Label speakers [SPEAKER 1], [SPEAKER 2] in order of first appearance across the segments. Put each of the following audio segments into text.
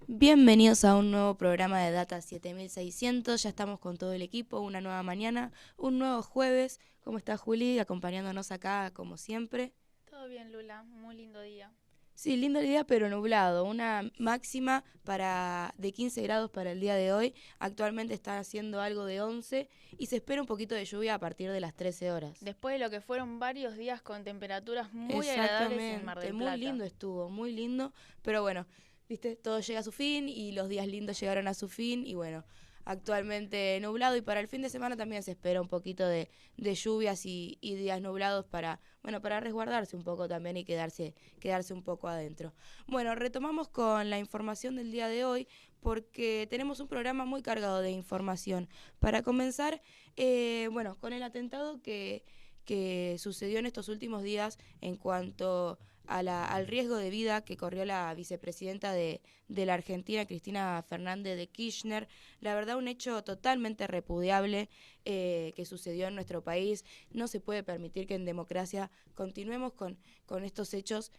[SPEAKER 1] Bienvenidos a un nuevo programa de Data 7600, ya estamos con todo el equipo, una nueva mañana, un nuevo jueves. ¿Cómo está Juli? Acompañándonos acá como siempre.
[SPEAKER 2] Todo bien, Lula, muy lindo día.
[SPEAKER 1] Sí, lindo día pero nublado, una máxima de 15 grados para el día de hoy, actualmente está haciendo algo de 11 y se espera un poquito de lluvia a partir de las 13 horas.
[SPEAKER 2] Después de lo que fueron varios días con temperaturas muy agradables en Mar del Plata.
[SPEAKER 1] Muy lindo estuvo, muy lindo, pero bueno, viste, todo llega a su fin y los días lindos llegaron a su fin y bueno, actualmente nublado y para el fin de semana también se espera un poquito de lluvias y días nublados para resguardarse un poco también y quedarse un poco adentro. Bueno, retomamos con la información del día de hoy porque tenemos un programa muy cargado de información. Para comenzar, con el atentado que sucedió en estos últimos días en cuanto al riesgo de vida que corrió la vicepresidenta de la Argentina, Cristina Fernández de Kirchner. La verdad, un hecho totalmente repudiable que sucedió en nuestro país. No se puede permitir que en democracia continuemos con estos hechos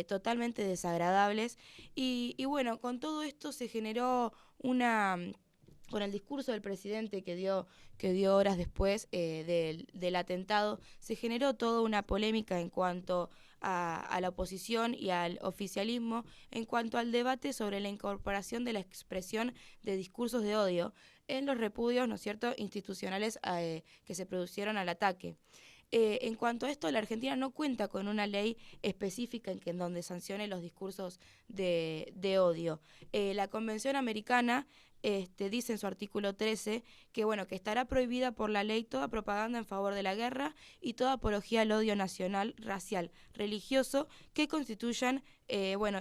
[SPEAKER 1] totalmente desagradables. Y bueno, con todo esto se generó con el discurso del presidente que dio horas después del atentado, se generó toda una polémica en cuanto a la oposición y al oficialismo, en cuanto al debate sobre la incorporación de la expresión de discursos de odio en los repudios, ¿no es cierto?, institucionales que se produjeron al ataque. En cuanto a esto, la Argentina no cuenta con una ley específica en donde sancione los discursos de odio. La Convención Americana dice en su artículo 13 que estará prohibida por la ley toda propaganda en favor de la guerra y toda apología al odio nacional, racial, religioso que constituyan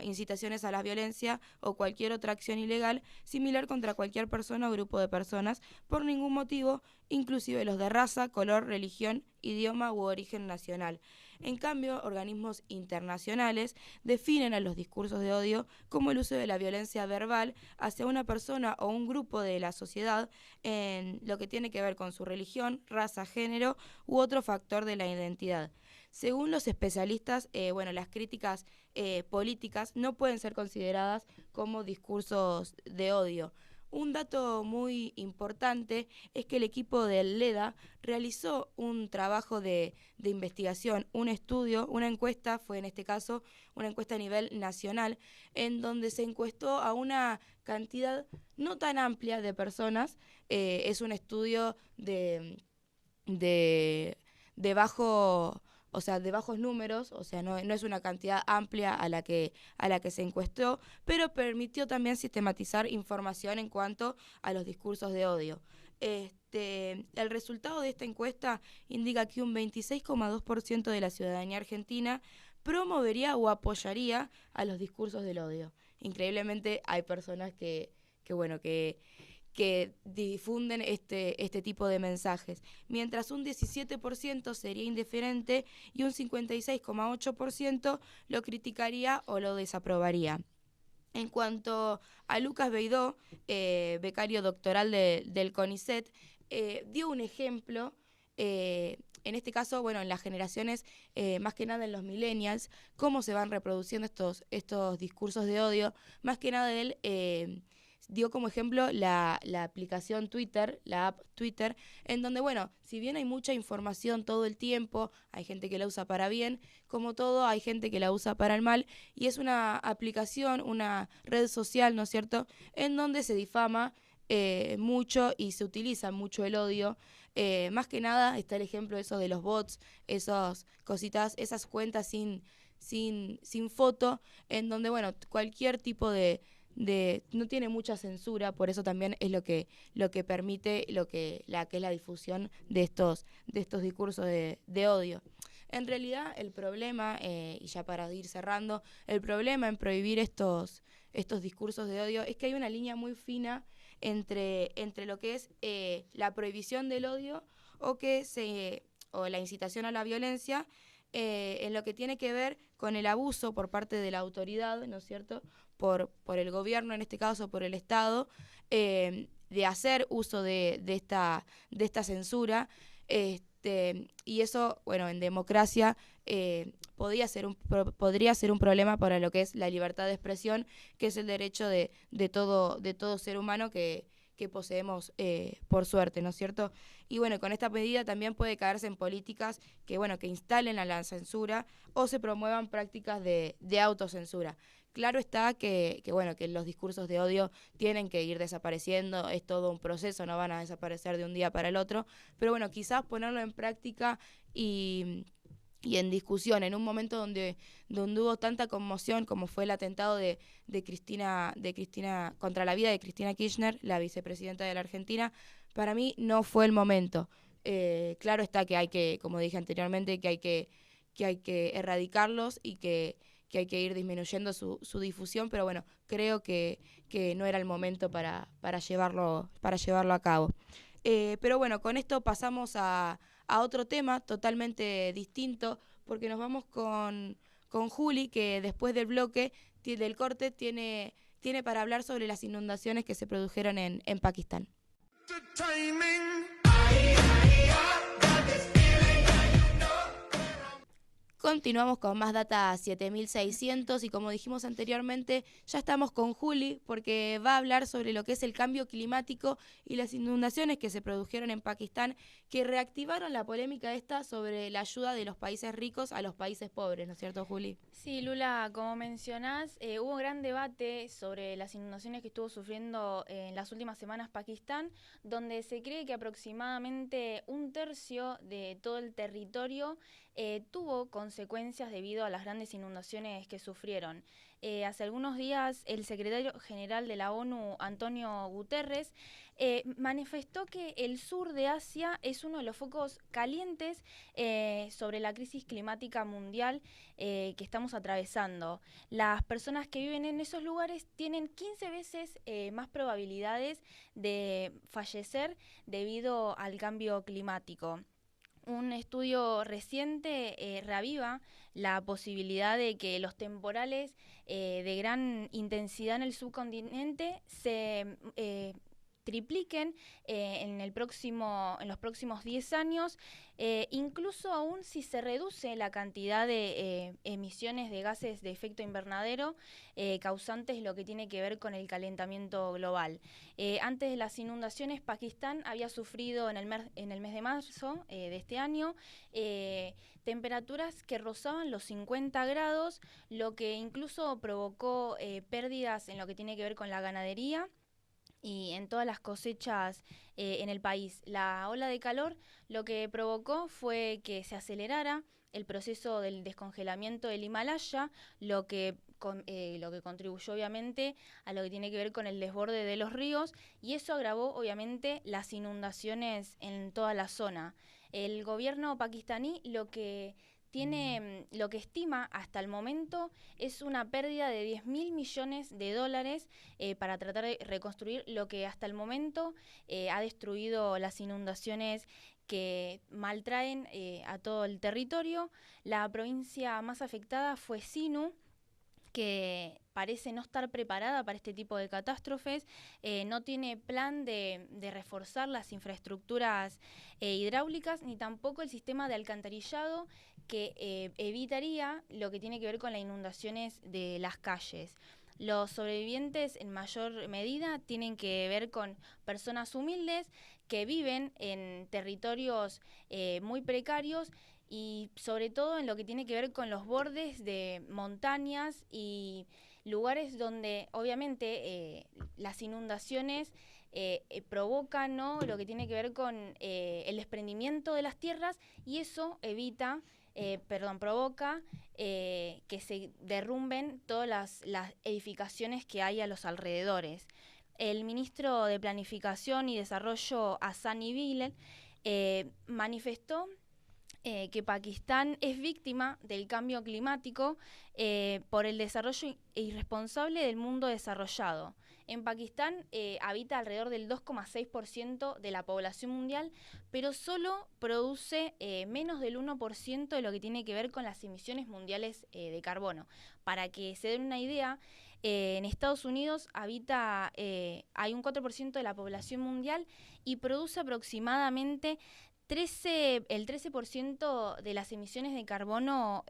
[SPEAKER 1] incitaciones a la violencia o cualquier otra acción ilegal similar contra cualquier persona o grupo de personas por ningún motivo, inclusive los de raza, color, religión, idioma u origen nacional. En cambio, organismos internacionales definen a los discursos de odio como el uso de la violencia verbal hacia una persona o un grupo de la sociedad en lo que tiene que ver con su religión, raza, género u otro factor de la identidad. Según los especialistas, las críticas políticas no pueden ser consideradas como discursos de odio. Un dato muy importante es que el equipo del LEDA realizó un trabajo de investigación, un estudio, una encuesta, fue en este caso una encuesta a nivel nacional, en donde se encuestó a una cantidad no tan amplia de personas. Es un estudio de bajo... O sea, de bajos números, o sea, no es una cantidad amplia a la que se encuestó, pero permitió también sistematizar información en cuanto a los discursos de odio. El resultado de esta encuesta indica que un 26,2% de la ciudadanía argentina promovería o apoyaría a los discursos del odio. Increíblemente hay personas que difunden este tipo de mensajes, mientras un 17% sería indiferente y un 56,8% lo criticaría o lo desaprobaría. En cuanto a Lucas Beidó, becario doctoral del CONICET, dio un ejemplo, en este caso, en las generaciones, más que nada en los millennials, cómo se van reproduciendo estos discursos de odio. Más que nada él dio como ejemplo la aplicación Twitter, la app Twitter, en donde, si bien hay mucha información todo el tiempo, hay gente que la usa para bien, como todo, hay gente que la usa para el mal, y es una aplicación, una red social, ¿no es cierto?, en donde se difama mucho y se utiliza mucho el odio. Más que nada está el ejemplo eso de los bots, esas cositas, esas cuentas sin foto, en donde, cualquier tipo de no tiene mucha censura, por eso también es lo que permite que es la difusión de estos discursos de odio. En realidad el problema, y ya para ir cerrando, el problema en prohibir estos discursos de odio es que hay una línea muy fina entre lo que es la prohibición del odio o la incitación a la violencia, en lo que tiene que ver con el abuso por parte de la autoridad, ¿no es cierto?, por el gobierno, en este caso por el Estado, de hacer uso de esta censura, y eso, en democracia podría ser un problema para lo que es la libertad de expresión, que es el derecho de todo ser humano que poseemos por suerte, ¿no es cierto? Y bueno, con esta medida también puede caerse en políticas que instalen a la censura o se promuevan prácticas de autocensura. Claro está que los discursos de odio tienen que ir desapareciendo, es todo un proceso, no van a desaparecer de un día para el otro, pero bueno, quizás ponerlo en práctica y en discusión, en un momento donde hubo tanta conmoción como fue el atentado de Cristina contra la vida de Cristina Kirchner, la vicepresidenta de la Argentina, para mí no fue el momento. Claro está que hay que, como dije anteriormente, que hay que erradicarlos y que hay que ir disminuyendo su difusión, pero bueno, creo que no era el momento para llevarlo a cabo. Pero bueno, con esto pasamos a otro tema totalmente distinto, porque nos vamos con Juli, que después del bloque, del corte, tiene para hablar sobre las inundaciones que se produjeron en Pakistán. Continuamos con más Data 7600 y como dijimos anteriormente, ya estamos con Juli porque va a hablar sobre lo que es el cambio climático y las inundaciones que se produjeron en Pakistán, que reactivaron la polémica esta sobre la ayuda de los países ricos a los países pobres, ¿no es cierto, Juli?
[SPEAKER 2] Sí, Lula, como mencionás, hubo gran debate sobre las inundaciones que estuvo sufriendo en las últimas semanas Pakistán, donde se cree que aproximadamente 1/3 de todo el territorio tuvo consecuencias debido a las grandes inundaciones que sufrieron. Hace algunos días el secretario general de la ONU, Antonio Guterres, manifestó que el sur de Asia es uno de los focos calientes sobre la crisis climática mundial que estamos atravesando. Las personas que viven en esos lugares tienen 15 veces más probabilidades de fallecer debido al cambio climático. Un estudio reciente reaviva la posibilidad de que los temporales de gran intensidad en el subcontinente se tripliquen en los próximos 10 años, incluso aún si se reduce la cantidad de emisiones de gases de efecto invernadero causantes lo que tiene que ver con el calentamiento global. Antes de las inundaciones, Pakistán había sufrido en el mes de marzo de este año temperaturas que rozaban los 50 grados, lo que incluso provocó pérdidas en lo que tiene que ver con la ganadería y en todas las cosechas en el país. La ola de calor lo que provocó fue que se acelerara el proceso del descongelamiento del Himalaya, lo que contribuyó obviamente a lo que tiene que ver con el desborde de los ríos, y eso agravó obviamente las inundaciones en toda la zona. El gobierno pakistaní lo que estima hasta el momento es una pérdida de 10.000 millones de dólares para tratar de reconstruir lo que hasta el momento ha destruido las inundaciones que maltraen a todo el territorio. La provincia más afectada fue Sinu, que parece no estar preparada para este tipo de catástrofes, no tiene plan de reforzar las infraestructuras hidráulicas, ni tampoco el sistema de alcantarillado que evitaría lo que tiene que ver con las inundaciones de las calles. Los sobrevivientes en mayor medida tienen que ver con personas humildes que viven en territorios muy precarios y sobre todo en lo que tiene que ver con los bordes de montañas y lugares donde obviamente las inundaciones provocan, ¿no?, lo que tiene que ver con el desprendimiento de las tierras, y eso provoca que se derrumben todas las edificaciones que hay a los alrededores. El ministro de Planificación y Desarrollo, Hassani Bilal, manifestó que Pakistán es víctima del cambio climático por el desarrollo irresponsable del mundo desarrollado. En Pakistán habita alrededor del 2,6% de la población mundial, pero solo produce menos del 1% de lo que tiene que ver con las emisiones mundiales de carbono. Para que se den una idea, en Estados Unidos hay un 4% de la población mundial y produce aproximadamente el 13% de las emisiones de carbono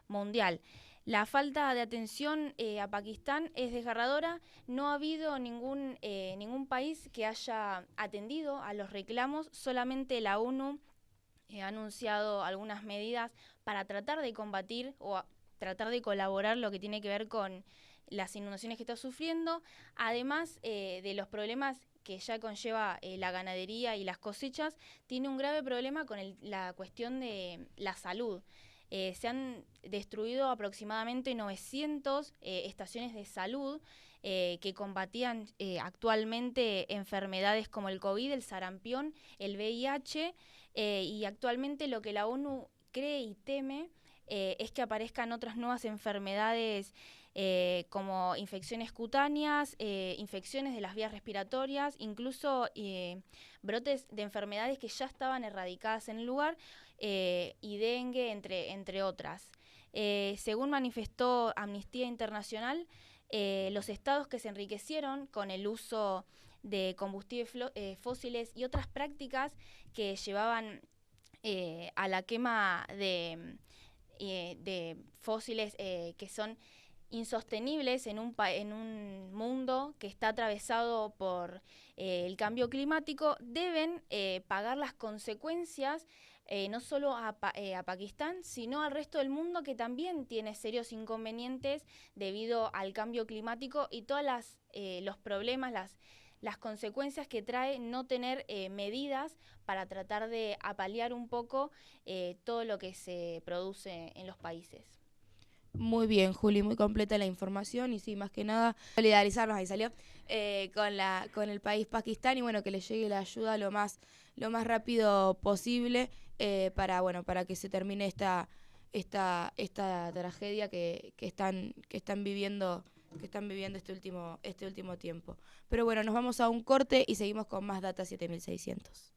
[SPEAKER 2] mundial. La falta de atención a Pakistán es desgarradora. No ha habido ningún país que haya atendido a los reclamos. Solamente la ONU ha anunciado algunas medidas para tratar de combatir tratar de colaborar lo que tiene que ver con las inundaciones que está sufriendo, además de los problemas que ya conlleva la ganadería y las cosechas. Tiene un grave problema con la cuestión de la salud. Se han destruido aproximadamente 900 estaciones de salud que combatían actualmente enfermedades como el COVID, el sarampión, el VIH, y actualmente lo que la ONU cree y teme es que aparezcan otras nuevas enfermedades como infecciones cutáneas, infecciones de las vías respiratorias, incluso brotes de enfermedades que ya estaban erradicadas en el lugar, y dengue, entre otras. Según manifestó Amnistía Internacional, los estados que se enriquecieron con el uso de combustibles fósiles y otras prácticas que llevaban a la quema de fósiles que son insostenibles en un mundo que está atravesado por el cambio climático, deben pagar las consecuencias no solo a Pakistán, sino al resto del mundo, que también tiene serios inconvenientes debido al cambio climático y todos los problemas, las consecuencias que trae no tener medidas para tratar de apalear un poco todo lo que se produce en los países.
[SPEAKER 1] Muy bien, Juli, muy completa la información y sí, más que nada, solidarizarnos, ahí salió, con el país Pakistán y bueno, que le llegue la ayuda lo más rápido posible para que se termine esta tragedia que están viviendo este último tiempo. Pero bueno, nos vamos a un corte y seguimos con más Data 7600.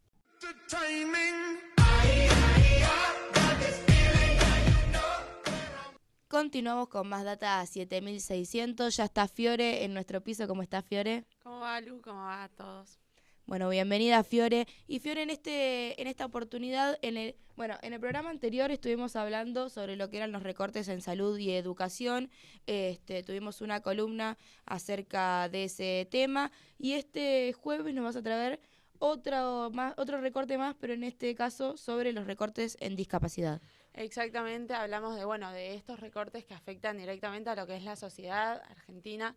[SPEAKER 1] Continuamos con más Data 7600. Ya está Fiore en nuestro piso. ¿Cómo está, Fiore?
[SPEAKER 3] ¿Cómo va, Lu? ¿Cómo va a todos?
[SPEAKER 1] Bueno, bienvenida, Fiore. Y Fiore, en esta oportunidad, en el programa anterior estuvimos hablando sobre lo que eran los recortes en salud y educación. Tuvimos una columna acerca de ese tema y este jueves nos vas a traer otro recorte más, pero en este caso sobre los recortes en discapacidad.
[SPEAKER 3] Exactamente, hablamos de estos recortes que afectan directamente a lo que es la sociedad argentina.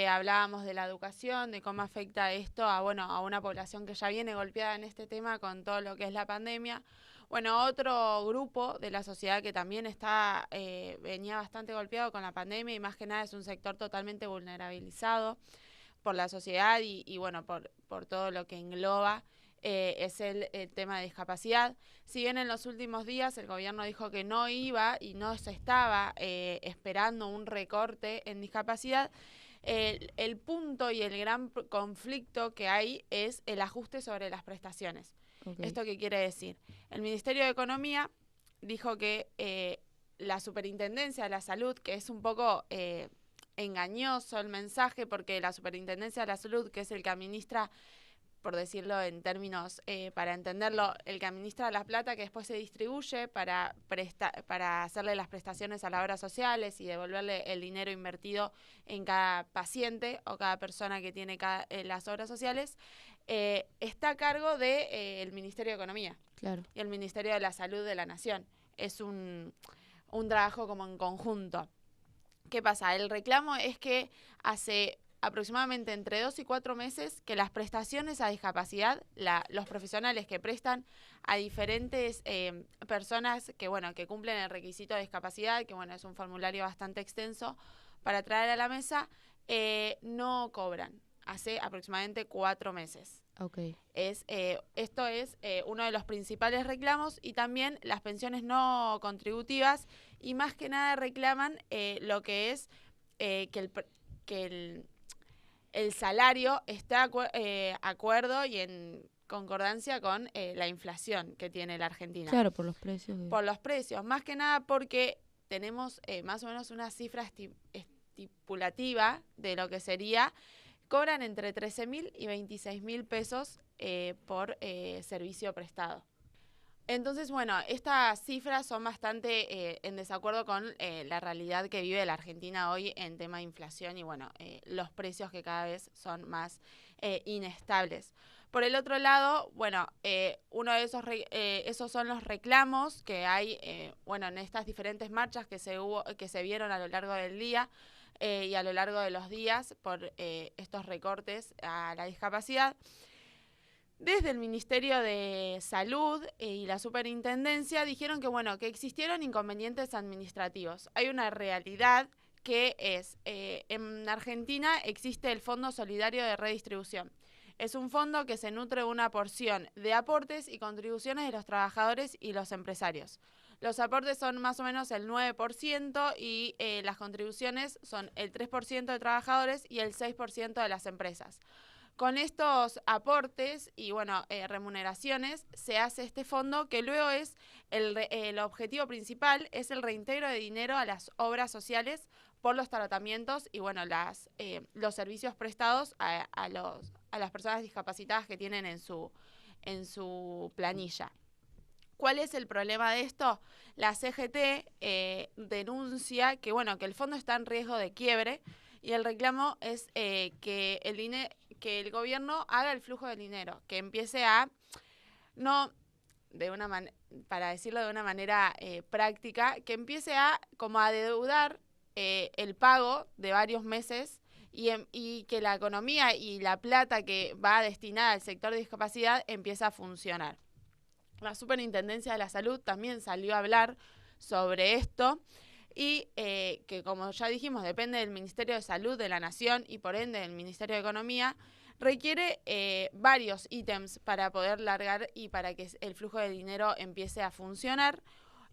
[SPEAKER 3] Hablábamos de la educación, de cómo afecta esto a una población que ya viene golpeada en este tema con todo lo que es la pandemia. Bueno, otro grupo de la sociedad que también venía bastante golpeado con la pandemia y más que nada es un sector totalmente vulnerabilizado por la sociedad y por todo lo que engloba. Es el tema de discapacidad. Si bien en los últimos días el gobierno dijo que no iba y no se estaba esperando un recorte en discapacidad, el punto y el gran conflicto que hay es el ajuste sobre las prestaciones. Okay. ¿Esto qué quiere decir? El Ministerio de Economía dijo que la Superintendencia de la Salud, que es un poco engañoso el mensaje, porque la Superintendencia de la Salud, que es el que administra, por decirlo en términos, para entenderlo, el que administra la plata que después se distribuye para hacerle las prestaciones a las obras sociales y devolverle el dinero invertido en cada paciente o cada persona que tiene las obras sociales, está a cargo del Ministerio de Economía.
[SPEAKER 1] Claro.
[SPEAKER 3] Y el Ministerio de la Salud de la Nación. Es un trabajo como en conjunto. ¿Qué pasa? El reclamo es que hace aproximadamente entre 2 y 4 meses que las prestaciones a discapacidad, los profesionales que prestan a diferentes personas que cumplen el requisito de discapacidad, que es un formulario bastante extenso para traer a la mesa, no cobran. Hace aproximadamente 4 meses.
[SPEAKER 1] Okay.
[SPEAKER 3] Esto es uno de los principales reclamos, y también las pensiones no contributivas, y más que nada reclaman lo que es que el salario está acuerdo y en concordancia con la inflación que tiene la Argentina.
[SPEAKER 1] Claro, por los precios.
[SPEAKER 3] Por los precios, más que nada porque tenemos más o menos una cifra estipulativa de lo que sería. Cobran entre 13.000 y 26.000 pesos por servicio prestado. Entonces, bueno, estas cifras son bastante en desacuerdo con la realidad que vive la Argentina hoy en tema de inflación y, bueno, los precios que cada vez son más inestables. Por el otro lado, bueno, uno de esos son los reclamos que hay, bueno, en estas diferentes marchas que se vieron a lo largo del día y a lo largo de los días por estos recortes a la discapacidad. Desde el Ministerio de Salud y la Superintendencia dijeron que, bueno, que existieron inconvenientes administrativos. Hay una realidad que es, en Argentina existe el Fondo Solidario de Redistribución. Es un fondo que se nutre de una porción de aportes y contribuciones de los trabajadores y los empresarios. Los aportes son más o menos el 9% y las contribuciones son el 3% de trabajadores y el 6% de las empresas. Con estos aportes y, bueno, remuneraciones se hace este fondo que luego es el objetivo principal es el reintegro de dinero a las obras sociales por los tratamientos y, bueno, los servicios prestados a las personas discapacitadas que tienen en su planilla. ¿Cuál es el problema de esto? La CGT denuncia que, bueno, que el fondo está en riesgo de quiebre y el reclamo es que el gobierno haga el flujo del dinero, que empiece a, para decirlo de una manera práctica, que empiece a como a deudar el pago de varios meses y que la economía y la plata que va destinada al sector de discapacidad empiece a funcionar. La Superintendencia de la Salud también salió a hablar sobre esto y que, como ya dijimos, depende del Ministerio de Salud de la Nación y por ende del Ministerio de Economía, requiere varios ítems para poder largar y para que el flujo de dinero empiece a funcionar.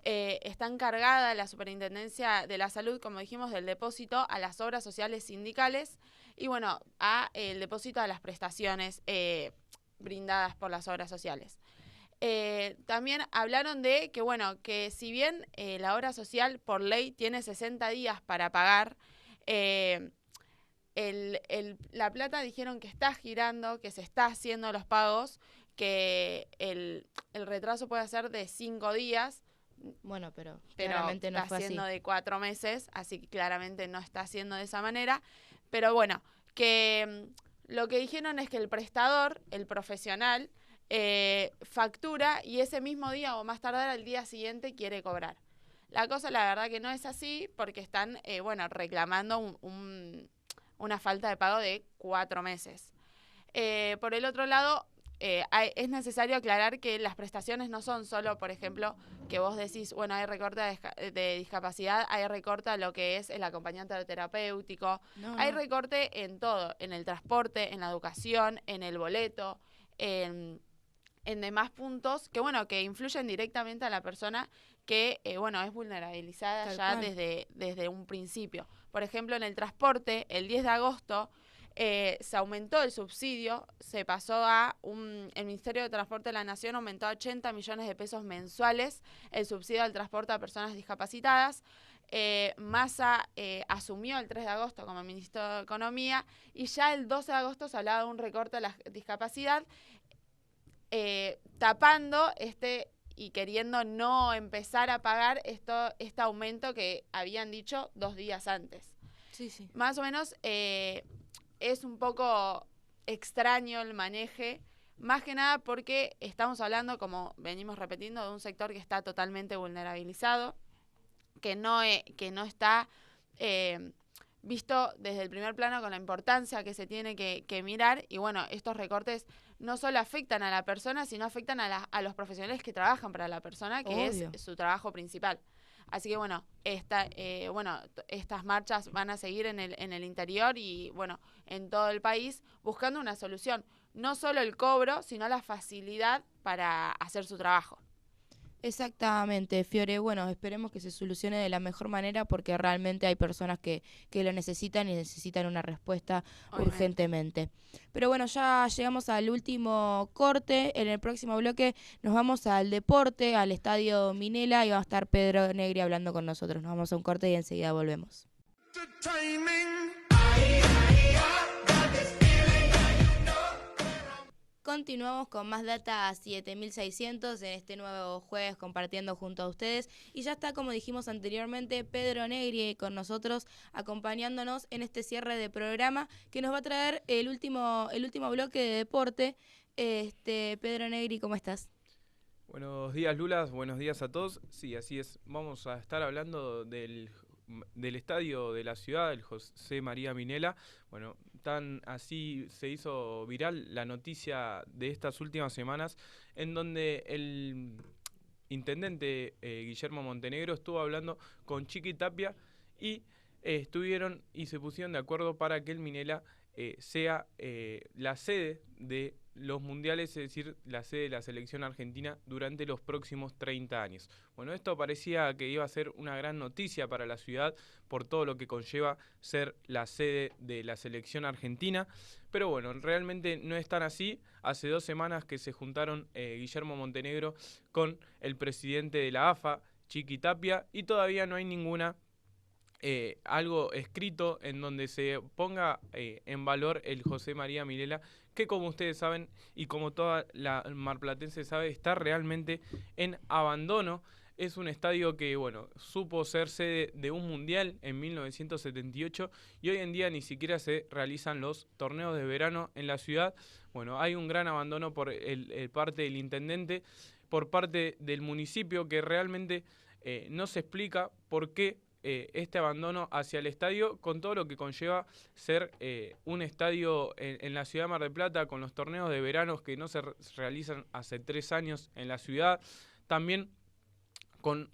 [SPEAKER 3] Está encargada la Superintendencia de la Salud, como dijimos, del depósito a las obras sociales sindicales y, bueno, a el depósito a las prestaciones brindadas por las obras sociales. También hablaron de que, bueno, que si bien la obra social por ley tiene 60 días para pagar, la plata dijeron que está girando, que se está haciendo los pagos, que el retraso puede ser de 5 días.
[SPEAKER 1] Bueno, pero claramente no
[SPEAKER 3] está
[SPEAKER 1] fue así.
[SPEAKER 3] haciendo de 4 meses, así que claramente no está haciendo de esa manera. Pero bueno, que lo que dijeron es que el prestador, el profesional, factura y ese mismo día o más tardar al día siguiente quiere cobrar. La cosa, la verdad que no es así porque están, reclamando una falta de pago de 4 meses. Por el otro lado, es necesario aclarar que las prestaciones no son solo, por ejemplo, que vos decís, bueno, hay recorte de discapacidad, hay recorte a lo que es el acompañante terapéutico, hay recorte en todo, en el transporte, en la educación, en el boleto, en demás puntos que, bueno, que influyen directamente a la persona que, es vulnerabilizada ya desde un principio. Por ejemplo, en el transporte, el 10 de agosto, se aumentó el subsidio, se pasó el Ministerio de Transporte de la Nación aumentó a 80 millones de pesos mensuales el subsidio al transporte a personas discapacitadas. Massa asumió el 3 de agosto como ministro de Economía y ya el 12 de agosto se hablaba de un recorte a la discapacidad, tapando y queriendo no empezar a pagar este aumento que habían dicho 2 días antes.
[SPEAKER 1] Sí, sí.
[SPEAKER 3] Más o menos es un poco extraño el maneje, más que nada porque estamos hablando, como venimos repitiendo, de un sector que está totalmente vulnerabilizado, que no está visto desde el primer plano con la importancia que se tiene que mirar. Y bueno, estos recortes no solo afectan a la persona, sino afectan a los profesionales que trabajan para la persona, que
[SPEAKER 1] Obvio.
[SPEAKER 3] es su trabajo principal. Así que bueno, estas marchas van a seguir en el interior y bueno, en todo el país, buscando una solución. No solo el cobro, sino la facilidad para hacer su trabajo.
[SPEAKER 1] Exactamente, Fiore. Bueno, esperemos que se solucione de la mejor manera porque realmente hay personas que lo necesitan y necesitan una respuesta urgentemente. Pero bueno, ya llegamos al último corte. En el próximo bloque nos vamos al deporte, al Estadio Minela y va a estar Pedro Negri hablando con nosotros. Nos vamos a un corte y enseguida volvemos. continuamos con más Data 7600 en este nuevo jueves compartiendo junto a ustedes. Y ya está, como dijimos anteriormente, Pedro Negri con nosotros acompañándonos en este cierre de programa que nos va a traer el último bloque de deporte. Pedro Negri, ¿cómo estás?
[SPEAKER 4] Buenos días, Lula, buenos días a todos. Sí, así es, vamos a estar hablando del estadio de la ciudad, el José María Minella. Bueno, tan así se hizo viral la noticia de estas últimas semanas, en donde el intendente Guillermo Montenegro estuvo hablando con Chiqui Tapia y estuvieron y se pusieron de acuerdo para que el Minella sea la sede de los mundiales, es decir, la sede de la selección argentina durante los próximos 30 años. Bueno, esto parecía que iba a ser una gran noticia para la ciudad por todo lo que conlleva ser la sede de la selección argentina, pero bueno, realmente no es tan así. Hace 2 semanas que se juntaron Guillermo Montenegro con el presidente de la AFA, Chiqui Tapia, y todavía no hay ninguna algo escrito en donde se ponga en valor el José María Minella, que como ustedes saben y como toda la marplatense sabe, está realmente en abandono. Es un estadio que, bueno, supo ser sede de un mundial en 1978 y hoy en día ni siquiera se realizan los torneos de verano en la ciudad. Bueno, hay un gran abandono por parte del intendente, por parte del municipio, que realmente no se explica por qué este abandono hacia el estadio, con todo lo que conlleva ser un estadio en la ciudad de Mar del Plata, con los torneos de veranos que no se realizan hace 3 años en la ciudad, también con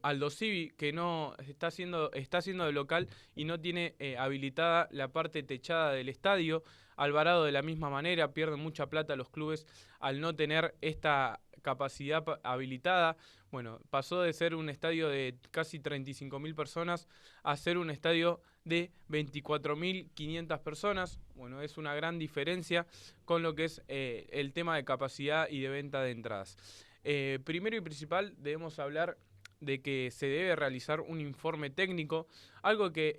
[SPEAKER 4] Aldo Civi, que no está haciendo de local y no tiene habilitada la parte techada del estadio. Alvarado de la misma manera, pierden mucha plata los clubes al no tener esta capacidad habilitada. Bueno, pasó de ser un estadio de casi 35.000 personas a ser un estadio de 24.500 personas. Bueno, es una gran diferencia con lo que es el tema de capacidad y de venta de entradas. Primero y principal debemos hablar de que se debe realizar un informe técnico, algo que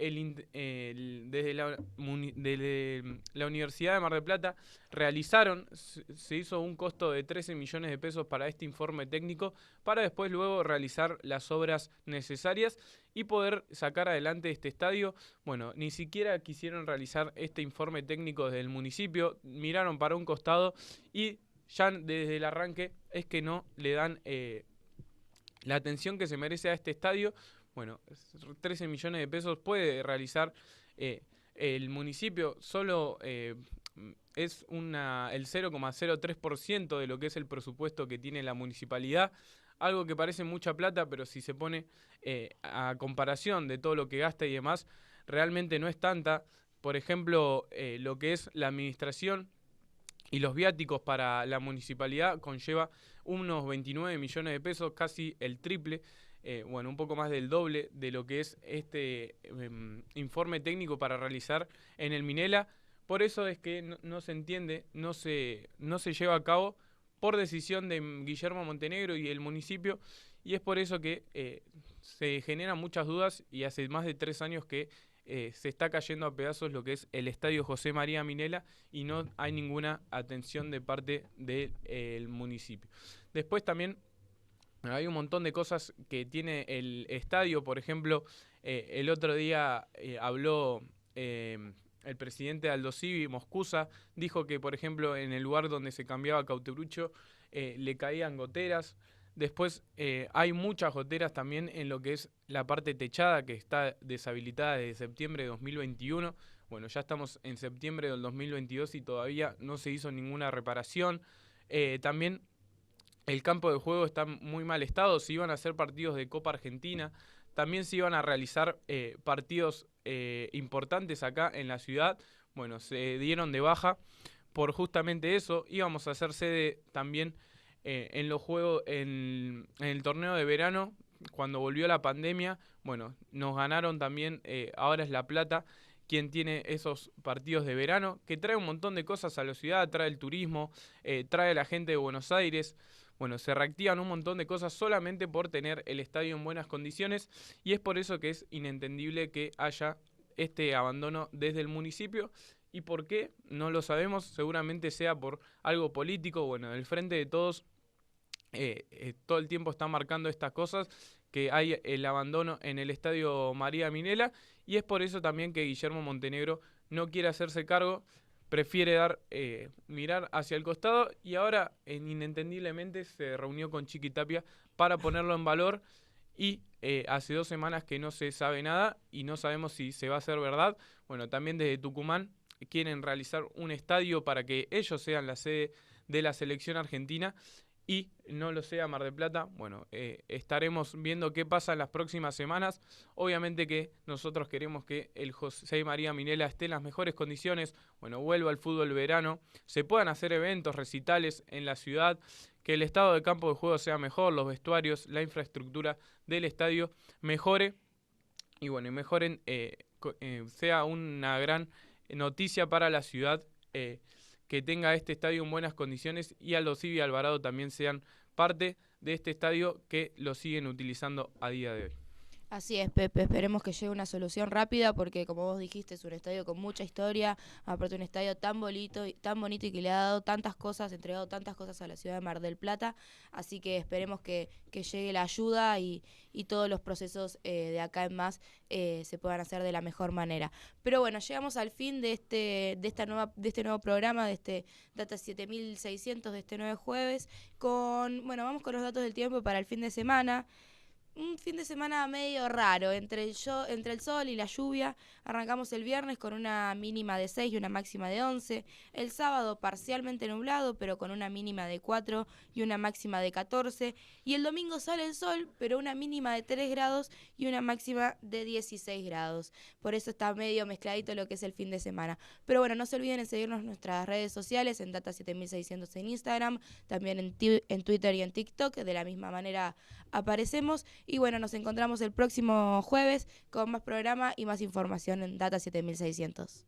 [SPEAKER 4] desde la Universidad de Mar del Plata realizaron. Se hizo un costo de 13 millones de pesos para este informe técnico, para después luego realizar las obras necesarias y poder sacar adelante este estadio. Bueno, ni siquiera quisieron realizar este informe técnico desde el municipio, miraron para un costado y ya desde el arranque es que no le dan la atención que se merece a este estadio. Bueno, 13 millones de pesos puede realizar el municipio, solo es el 0,03% de lo que es el presupuesto que tiene la municipalidad, algo que parece mucha plata, pero si se pone a comparación de todo lo que gasta y demás, realmente no es tanta. Por ejemplo, lo que es la administración y los viáticos para la municipalidad conlleva unos 29 millones de pesos, casi el triple, un poco más del doble de lo que es este informe técnico para realizar en el Minella. Por eso es que no se entiende, no se lleva a cabo por decisión de Guillermo Montenegro y el municipio, y es por eso que se generan muchas dudas y hace más de 3 años que se está cayendo a pedazos lo que es el estadio José María Minella y no hay ninguna atención de parte del municipio. Después también hay un montón de cosas que tiene el estadio. Por ejemplo, el otro día habló el presidente de Aldo Civi, Moscusa, dijo que, por ejemplo, en el lugar donde se cambiaba Cauterucho le caían goteras. Después hay muchas goteras también en lo que es la parte techada, que está deshabilitada desde septiembre de 2021. Bueno, ya estamos en septiembre del 2022 y todavía no se hizo ninguna reparación. También el campo de juego está en muy mal estado. Se iban a hacer partidos de Copa Argentina. También se iban a realizar partidos importantes acá en la ciudad. Bueno, se dieron de baja por justamente eso. Íbamos a hacer sede también en los juegos, en el torneo de verano, cuando volvió la pandemia. Bueno, nos ganaron también, ahora es La Plata quien tiene esos partidos de verano, que trae un montón de cosas a la ciudad, trae el turismo, trae a la gente de Buenos Aires. Bueno, se reactivan un montón de cosas solamente por tener el estadio en buenas condiciones, y es por eso que es inentendible que haya este abandono desde el municipio ¿Y por qué? No lo sabemos, seguramente sea por algo político. Bueno, el Frente de Todos todo el tiempo está marcando estas cosas, que hay el abandono en el estadio María Minela, y es por eso también que Guillermo Montenegro no quiere hacerse cargo, prefiere mirar hacia el costado, y ahora inentendiblemente se reunió con Chiqui Tapia para ponerlo en valor, y hace 2 semanas que no se sabe nada y no sabemos si se va a hacer verdad. Bueno, también desde Tucumán quieren realizar un estadio para que ellos sean la sede de la selección argentina y no lo sea Mar del Plata. Bueno, estaremos viendo qué pasa en las próximas semanas. Obviamente que nosotros queremos que el José María Minela esté en las mejores condiciones, bueno, vuelva al fútbol verano, se puedan hacer eventos, recitales en la ciudad, que el estado de campo de juego sea mejor, los vestuarios, la infraestructura del estadio mejore, y bueno, y mejoren, sea una gran noticia para la ciudad, que tenga este estadio en buenas condiciones, y Aldo Civi y Alvarado también sean parte de este estadio que lo siguen utilizando a día de hoy.
[SPEAKER 1] Así es, Pepe, esperemos que llegue una solución rápida porque, como vos dijiste, es un estadio con mucha historia, aparte un estadio tan bonito y que le ha dado tantas cosas, entregado tantas cosas a la ciudad de Mar del Plata, así que esperemos que llegue la ayuda y todos los procesos de acá en más se puedan hacer de la mejor manera. Pero bueno, llegamos al fin de este nuevo programa, de este Data 7600, de este 9 jueves, vamos con los datos del tiempo para el fin de semana. Un fin de semana medio raro, entre el sol y la lluvia. Arrancamos el viernes con una mínima de 6 y una máxima de 11. El sábado parcialmente nublado, pero con una mínima de 4 y una máxima de 14. Y el domingo sale el sol, pero una mínima de 3 grados y una máxima de 16 grados. Por eso está medio mezcladito lo que es el fin de semana. Pero bueno, no se olviden de seguirnos en nuestras redes sociales, en Data 7600 en Instagram, también en Twitter y en TikTok. De la misma manera aparecemos. Y bueno, nos encontramos el próximo jueves con más programa y más información en Data 7600.